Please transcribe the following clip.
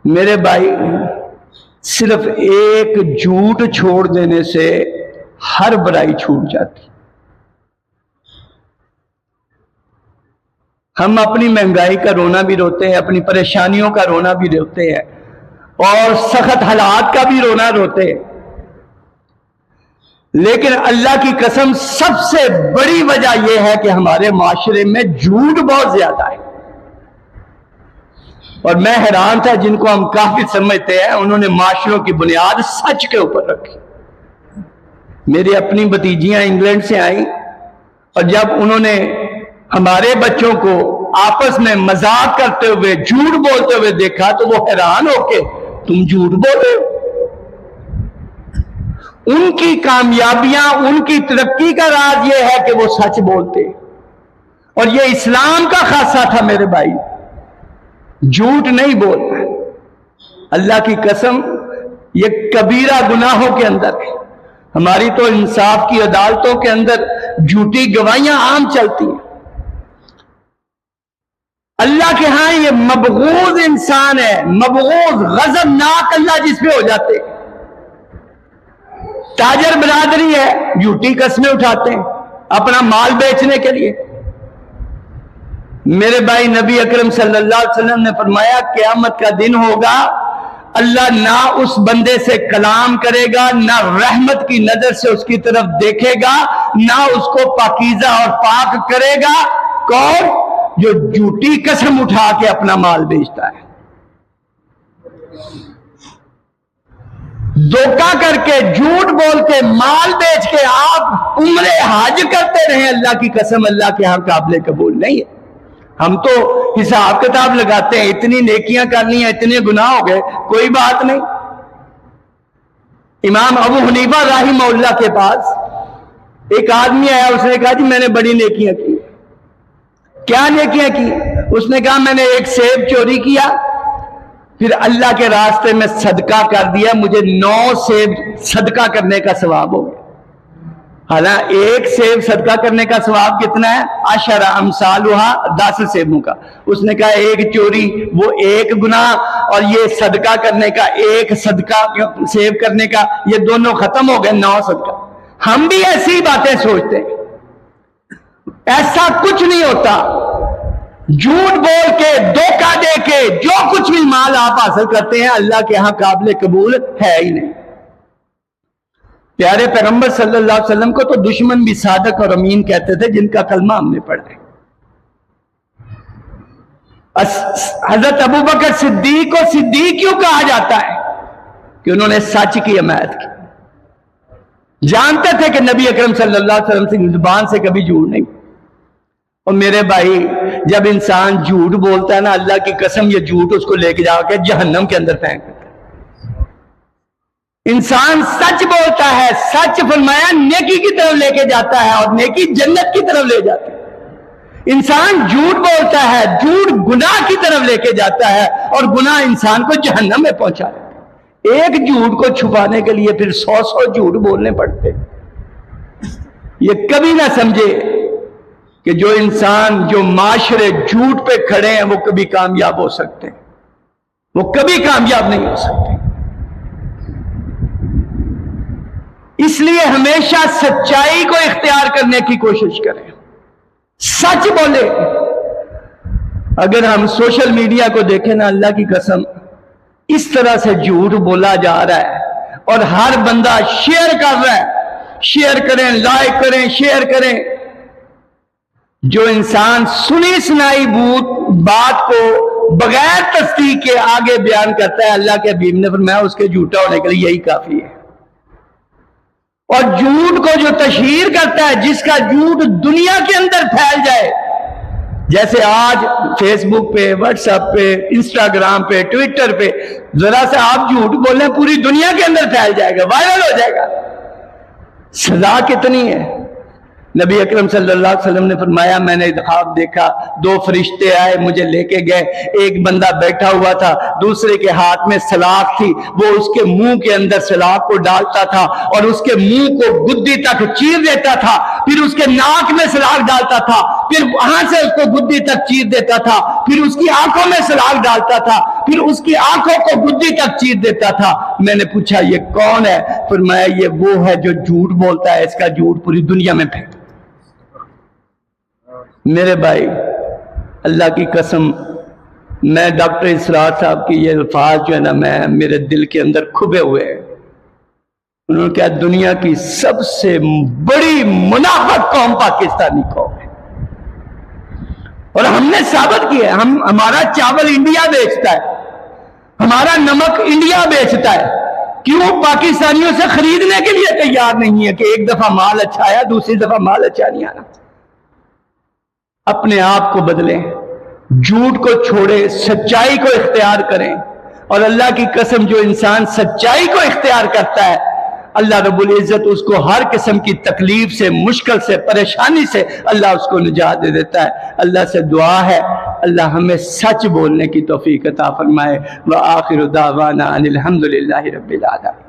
میرے بھائی صرف ایک جھوٹ چھوڑ دینے سے ہر برائی چھوٹ جاتی. ہم اپنی مہنگائی کا رونا بھی روتے ہیں، اپنی پریشانیوں کا رونا بھی روتے ہیں، اور سخت حالات کا بھی رونا روتے ہیں، لیکن اللہ کی قسم سب سے بڑی وجہ یہ ہے کہ ہمارے معاشرے میں جھوٹ بہت زیادہ ہے. اور میں حیران تھا، جن کو ہم کافی سمجھتے ہیں انہوں نے معاشروں کی بنیاد سچ کے اوپر رکھی. میری اپنی بھتیجیاں انگلینڈ سے آئیں، اور جب انہوں نے ہمارے بچوں کو آپس میں مذاق کرتے ہوئے جھوٹ بولتے ہوئے دیکھا تو وہ حیران ہو کے تم جھوٹ بولے ہو. ان کی کامیابیاں، ان کی ترقی کا راز یہ ہے کہ وہ سچ بولتے، اور یہ اسلام کا خاصہ تھا میرے بھائی، جھوٹ نہیں بولنا. اللہ کی قسم یہ کبیرہ گناہوں کے اندر ہے. ہماری تو انصاف کی عدالتوں کے اندر جھوٹی گواہیاں عام چلتی ہیں. اللہ کے ہاں یہ مبغوض انسان ہے، مبغوض، غضبناک اللہ جس پہ ہو جاتے. تاجر برادری ہے، جھوٹی قسمیں اٹھاتے ہیں اپنا مال بیچنے کے لیے. میرے بھائی نبی اکرم صلی اللہ علیہ وسلم نے فرمایا قیامت کا دن ہوگا، اللہ نہ اس بندے سے کلام کرے گا، نہ رحمت کی نظر سے اس کی طرف دیکھے گا، نہ اس کو پاکیزہ اور پاک کرے گا. کون؟ جو جھوٹی قسم اٹھا کے اپنا مال بیچتا ہے. دھوکہ کر کے، جھوٹ بول کے، مال بیچ کے آپ عمرے حج کرتے رہیں، اللہ کی قسم اللہ کے ہاں قابل قبول نہیں ہے. ہم تو حساب کتاب لگاتے ہیں، اتنی نیکیاں کرنی ہیں، اتنے گناہ ہو گئے، کوئی بات نہیں. امام ابو حنیفہ رحمہ اللہ کے پاس ایک آدمی آیا، اس نے کہا جی میں نے بڑی نیکیاں کی. کیا نیکیاں کی؟ اس نے کہا میں نے ایک سیب چوری کیا، پھر اللہ کے راستے میں صدقہ کر دیا، مجھے 9 سیب صدقہ کرنے کا ثواب ہو گیا. حالانکہ ایک سیب صدقہ کرنے کا ثواب کتنا ہے؟ 10 امثالھا، 10 سیبوں کا. اس نے کہا ایک چوری وہ ایک گناہ، اور یہ صدقہ کرنے کا ایک صدقہ سیب کرنے کا، یہ دونوں ختم ہو گئے، 9 صدقہ. ہم بھی ایسی باتیں سوچتے ہیں، ایسا کچھ نہیں ہوتا. جھوٹ بول کے، دھوکہ دے کے جو کچھ بھی مال آپ حاصل کرتے ہیں اللہ کے ہاں قابل قبول ہے ہی نہیں. پیارے پیغمبر صلی اللہ علیہ وسلم کو تو دشمن بھی صادق اور امین کہتے تھے، جن کا کلمہ ہم نے پڑھا ہے. حضرت ابوبکر صدیق کو صدیق کیوں کہا جاتا ہے؟ کہ انہوں نے سچ کی حمایت کی. جانتے تھے کہ نبی اکرم صلی اللہ علیہ وسلم سے زبان سے کبھی جھوٹ نہیں. اور میرے بھائی جب انسان جھوٹ بولتا ہے نا، اللہ کی قسم یہ جھوٹ اس کو لے کے جا کے جہنم کے اندر پھینک دیتا ہے. انسان سچ بولتا ہے، سچ فرمایا نیکی کی طرف لے کے جاتا ہے، اور نیکی جنت کی طرف لے جاتی ہے. انسان جھوٹ بولتا ہے، جھوٹ گناہ کی طرف لے کے جاتا ہے، اور گناہ انسان کو جہنم میں پہنچا دیتا ہے. ایک جھوٹ کو چھپانے کے لیے پھر 100 جھوٹ بولنے پڑتے. یہ کبھی نہ سمجھے کہ جو انسان، جو معاشرے جھوٹ پہ کھڑے ہیں وہ کبھی کامیاب ہو سکتے ہیں، وہ کبھی کامیاب نہیں ہو سکتے. اس لیے ہمیشہ سچائی کو اختیار کرنے کی کوشش کریں، سچ بولے. اگر ہم سوشل میڈیا کو دیکھیں نا، اللہ کی قسم اس طرح سے جھوٹ بولا جا رہا ہے، اور ہر بندہ شیئر کر رہا ہے. شیئر کریں، لائک کریں، شیئر کریں. جو انسان سنی سنائی بات کو بغیر تصدیق کے آگے بیان کرتا ہے، اللہ کے حبیب نے فرمایا اس کے جھوٹا ہونے کے لیے یہی کافی ہے. اور جھوٹ کو جو تشہیر کرتا ہے، جس کا جھوٹ دنیا کے اندر پھیل جائے، جیسے آج فیس بک پہ، واٹس ایپ پہ، انسٹاگرام پہ، ٹویٹر پہ ذرا سے آپ جھوٹ بولیں پوری دنیا کے اندر پھیل جائے گا، وائرل ہو جائے گا. سزا کتنی ہے؟ نبی اکرم صلی اللہ علیہ وسلم نے فرمایا میں نے خواب دیکھا، 2 فرشتے آئے مجھے لے کے گئے، ایک بندہ بیٹھا ہوا تھا، دوسرے کے ہاتھ میں سلاخ تھی، وہ اس کے منہ کے اندر سلاخ کو ڈالتا تھا اور اس کے منہ کو گدی تک چیر دیتا تھا، پھر اس کے ناک میں سلاخ ڈالتا تھا، پھر وہاں سے اس کو گدی تک چیر دیتا تھا، پھر اس کی آنکھوں میں سلاخ ڈالتا تھا، پھر اس کی آنکھوں کو گدی تک چیر دیتا تھا۔ میں نے پوچھا یہ کون ہے؟ فرمایا یہ وہ ہے جو جھوٹ بولتا ہے، اس کا جھوٹ پوری دنیا میں پھیل۔ میرے بھائی اللہ کی قسم، میں ڈاکٹر اسرار صاحب کی یہ الفاظ جو ہے نا میرے دل کے اندر کھبے ہوئے ہیں۔ انہوں نے کہا دنیا کی سب سے بڑی منافق قوم پاکستانی قوم ہے، اور ہم نے ثابت کیا ہے، ہمارا چاول انڈیا بیچتا ہے، ہمارا نمک انڈیا بیچتا ہے، کیوں پاکستانیوں سے خریدنے کے لیے تیار نہیں ہے کہ ایک دفعہ مال اچھا آیا دوسری دفعہ مال اچھا نہیں آنا۔ اپنے آپ کو بدلیں، جھوٹ کو چھوڑیں، سچائی کو اختیار کریں، اور اللہ کی قسم جو انسان سچائی کو اختیار کرتا ہے اللہ رب العزت اس کو ہر قسم کی تکلیف سے، مشکل سے، پریشانی سے اللہ اس کو نجات دے دیتا ہے۔ اللہ سے دعا ہے اللہ ہمیں سچ بولنے کی توفیق عطا فرمائے۔ وآخر دعوانا ان الحمد للہ رب العالمین۔